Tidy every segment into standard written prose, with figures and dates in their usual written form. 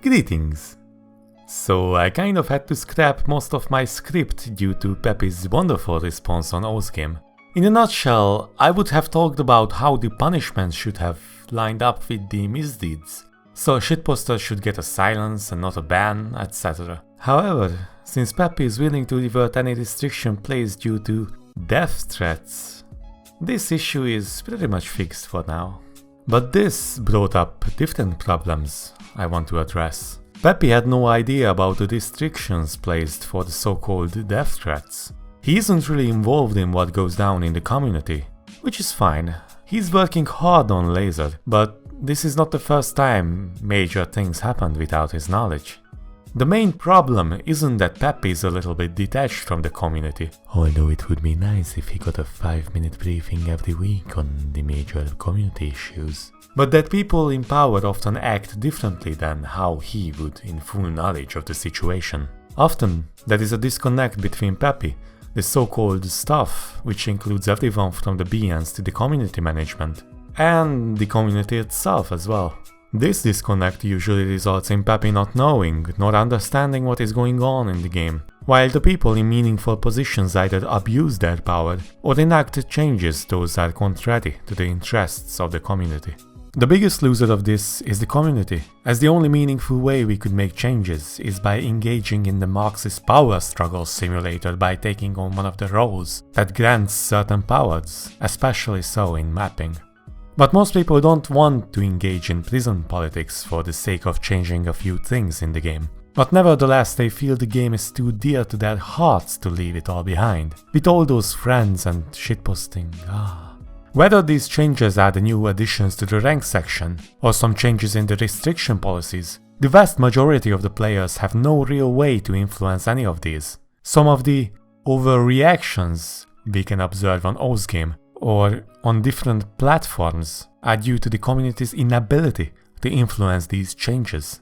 Greetings. So I kind of had to scrap most of my script due to Peppy's wonderful response on Ozgame. In a nutshell, I would have talked about how the punishments should have lined up with the misdeeds, so shitposters should get a silence and not a ban, etc. However, since Peppy is willing to revert any restriction placed due to death threats, this issue is pretty much fixed for now. But this brought up different problems I want to address. Peppy had no idea about the restrictions placed for the so-called death threats. He isn't really involved in what goes down in the community, which is fine. He's working hard on Laser, but this is not the first time major things happened without his knowledge. The main problem isn't that Peppy is a little bit detached from the community, although it would be nice if he got a 5-minute briefing every week on the major community issues. But that people in power often act differently than how he would in full knowledge of the situation. Often, there is a disconnect between Peppy, the so-called staff, which includes everyone from the BNs to the community management, and the community itself as well. This disconnect usually results in Peppy not knowing nor understanding what is going on in the game, while the people in meaningful positions either abuse their power or enact changes those are contrary to the interests of the community. The biggest loser of this is the community, as the only meaningful way we could make changes is by engaging in the Marxist power struggle simulator by taking on one of the roles that grants certain powers, especially so in mapping. But most people don't want to engage in prison politics for the sake of changing a few things in the game. But nevertheless, they feel the game is too dear to their hearts to leave it all behind, with all those friends and shitposting. Whether these changes are the new additions to the rank section, or some changes in the restriction policies, the vast majority of the players have no real way to influence any of these. Some of the overreactions we can observe on Ozgame or on different platforms are due to the community's inability to influence these changes.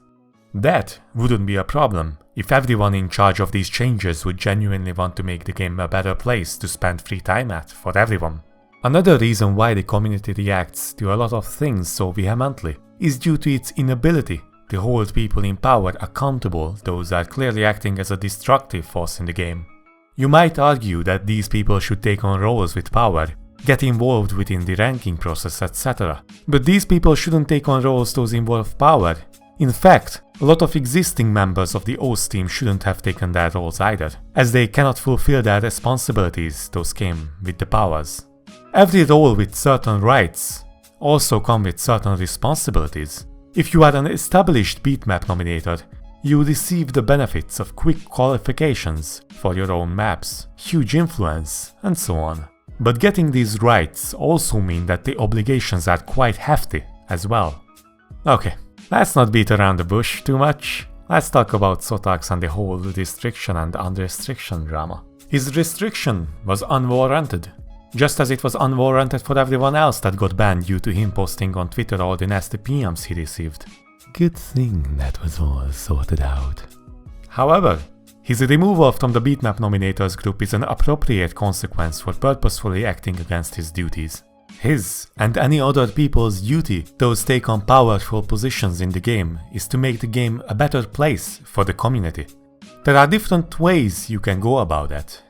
That wouldn't be a problem if everyone in charge of these changes would genuinely want to make the game a better place to spend free time at for everyone. Another reason why the community reacts to a lot of things so vehemently is due to its inability to hold people in power accountable, those are clearly acting as a destructive force in the game. You might argue that these people should take on roles with power, get involved within the ranking process, etc. But these people shouldn't take on roles those involve power. In fact, a lot of existing members of the Oz team shouldn't have taken their roles either, as they cannot fulfill their responsibilities those came with the powers. Every role with certain rights also come with certain responsibilities. If you are an established beatmap nominator, you receive the benefits of quick qualifications for your own maps, huge influence, and so on. But getting these rights also mean that the obligations are quite hefty as well. Okay, let's not beat around the bush too much. Let's talk about Sotarks and the whole restriction and unrestriction drama. His restriction was unwarranted, just as it was unwarranted for everyone else that got banned due to him posting on Twitter all the nasty PMs he received. Good thing that was all sorted out. However, his removal from the beatmap nominators group is an appropriate consequence for purposefully acting against his duties. His and any other people's duty, those take on powerful positions in the game, is to make the game a better place for the community. There are different ways you can go about that.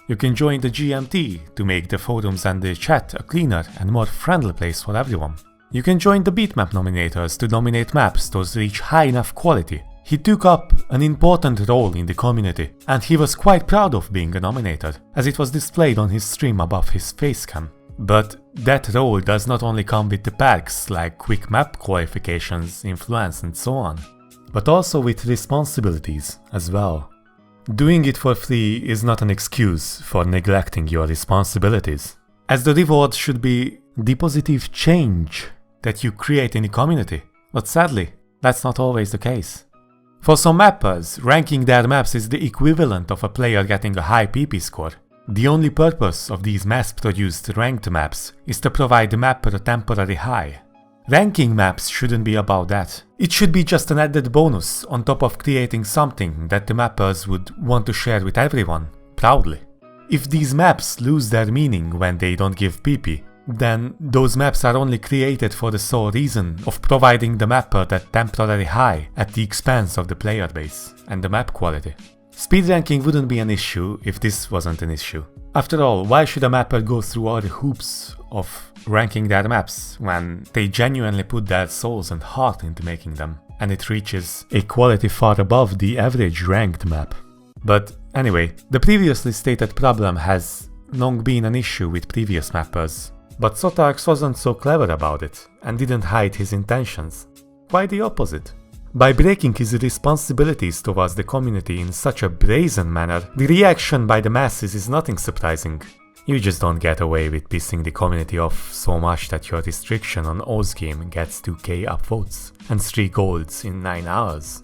You can join the GMT to make the forums and the chat a cleaner and more friendly place for everyone. You can join the beatmap nominators to nominate maps those reach high enough quality. He took up an important role in the community, and he was quite proud of being a nominator, as it was displayed on his stream above his facecam. But that role does not only come with the perks like quick map qualifications, influence and so on, but also with responsibilities as well. Doing it for free is not an excuse for neglecting your responsibilities, as the reward should be the positive change that you create in the community, but sadly, that's not always the case. For some mappers, ranking their maps is the equivalent of a player getting a high PP score. The only purpose of these mass-produced ranked maps is to provide the mapper a temporary high. Ranking maps shouldn't be about that. It should be just an added bonus on top of creating something that the mappers would want to share with everyone, proudly. If these maps lose their meaning when they don't give PP, then those maps are only created for the sole reason of providing the mapper that temporary high at the expense of the player base and the map quality. Speed ranking wouldn't be an issue if this wasn't an issue. After all, why should a mapper go through all the hoops of ranking their maps when they genuinely put their souls and heart into making them, and it reaches a quality far above the average ranked map? But anyway, the previously stated problem has long been an issue with previous mappers, but Sotarks wasn't so clever about it and didn't hide his intentions. Quite the opposite. By breaking his responsibilities towards the community in such a brazen manner, the reaction by the masses is nothing surprising. You just don't get away with pissing the community off so much that your restriction on Ozgame gets 2k upvotes and 3 golds in 9 hours.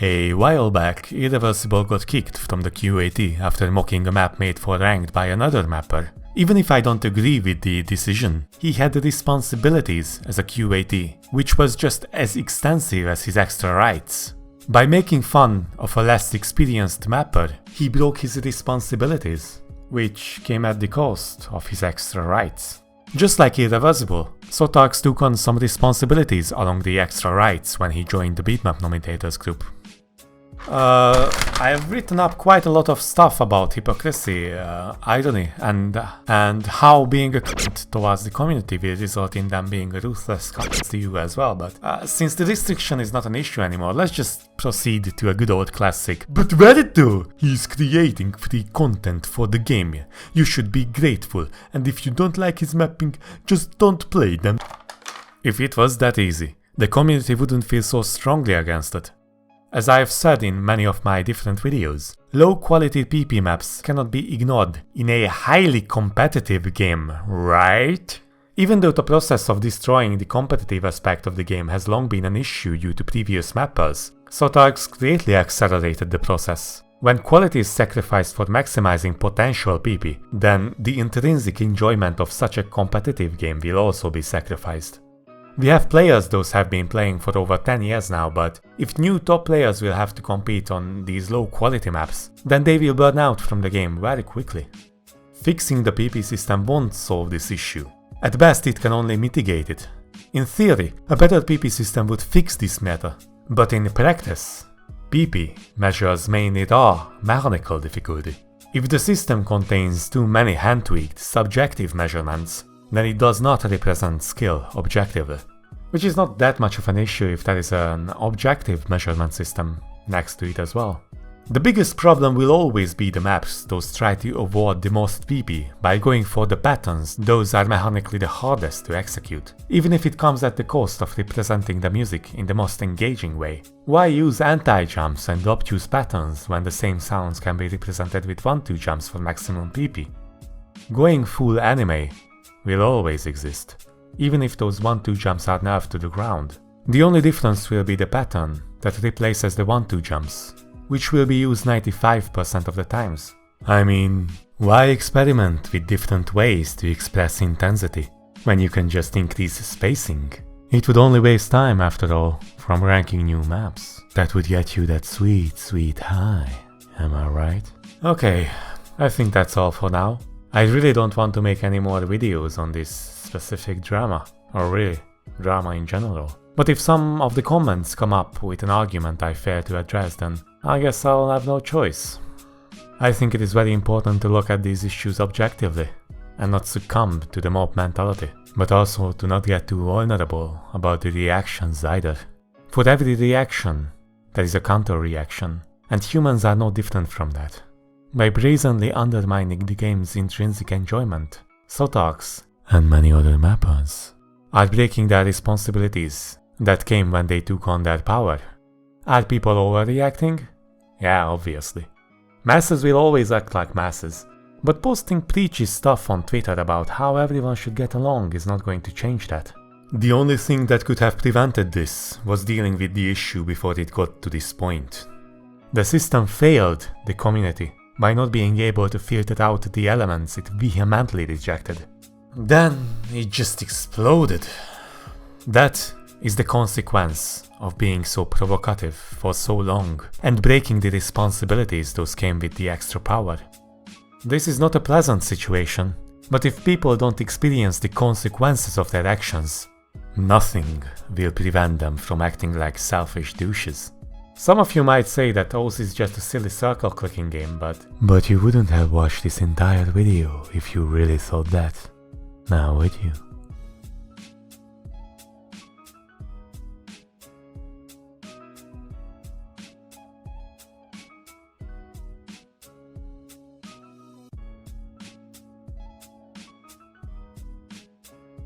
A while back, Irreversible got kicked from the QAT after mocking a map made for ranked by another mapper. Even if I don't agree with the decision, he had the responsibilities as a QAT, which was just as extensive as his extra rights. By making fun of a less experienced mapper, he broke his responsibilities, which came at the cost of his extra rights. Just like Irreversible, Sotarks took on some responsibilities along the extra rights when he joined the Beatmap Nominators group. I have written up quite a lot of stuff about hypocrisy, irony, and how being a cunt towards the community will result in them being ruthless cunts to you as well, but since the restriction is not an issue anymore, let's just proceed to a good old classic. But Verito! He's creating free content for the game. You should be grateful, and if you don't like his mapping, just don't play them. If it was that easy, the community wouldn't feel so strongly against it. As I have said in many of my different videos, low quality PP maps cannot be ignored in a highly competitive game, right? Even though the process of destroying the competitive aspect of the game has long been an issue due to previous mappers, Sotarks greatly accelerated the process. When quality is sacrificed for maximizing potential PP, then the intrinsic enjoyment of such a competitive game will also be sacrificed. We have players those have been playing for over 10 years now, but if new top players will have to compete on these low quality maps, then they will burn out from the game very quickly. Fixing the PP system won't solve this issue. At best it can only mitigate it. In theory, a better PP system would fix this matter, but in practice, PP measures mainly raw mechanical difficulty. If the system contains too many hand-tweaked subjective measurements, then it does not represent skill objectively, which is not that much of an issue if there is an objective measurement system next to it as well. The biggest problem will always be the maps those try to award the most PP by going for the patterns those are mechanically the hardest to execute, even if it comes at the cost of representing the music in the most engaging way. Why use anti-jumps and obtuse patterns when the same sounds can be represented with 1-2 jumps for maximum PP? Going full anime will always exist, even if those 1-2 jumps are nerfed to the ground. The only difference will be the pattern that replaces the 1-2 jumps, which will be used 95% of the times. I mean, why experiment with different ways to express intensity when you can just increase spacing? It would only waste time after all from ranking new maps. That would get you that sweet, sweet high, am I right? Okay, I think that's all for now. I really don't want to make any more videos on this specific drama, or really, drama in general. But if some of the comments come up with an argument I fail to address, then I guess I'll have no choice. I think it is very important to look at these issues objectively, and not succumb to the mob mentality, but also to not get too vulnerable about the reactions either. For every reaction, there is a counter-reaction, and humans are no different from that. By brazenly undermining the game's intrinsic enjoyment, Sotarks, and many other mappers, are breaking their responsibilities that came when they took on their power. Are people overreacting? Yeah, obviously. Masses will always act like masses, but posting preachy stuff on Twitter about how everyone should get along is not going to change that. The only thing that could have prevented this was dealing with the issue before it got to this point. The system failed the community by not being able to filter out the elements it vehemently rejected. Then it just exploded. That is the consequence of being so provocative for so long and breaking the responsibilities those came with the extra power. This is not a pleasant situation, But if people don't experience the consequences of their actions, nothing will prevent them from acting like selfish douches. Some of you might say that Oath is just a silly circle clicking game, but you wouldn't have watched this entire video if you really thought that, now would you?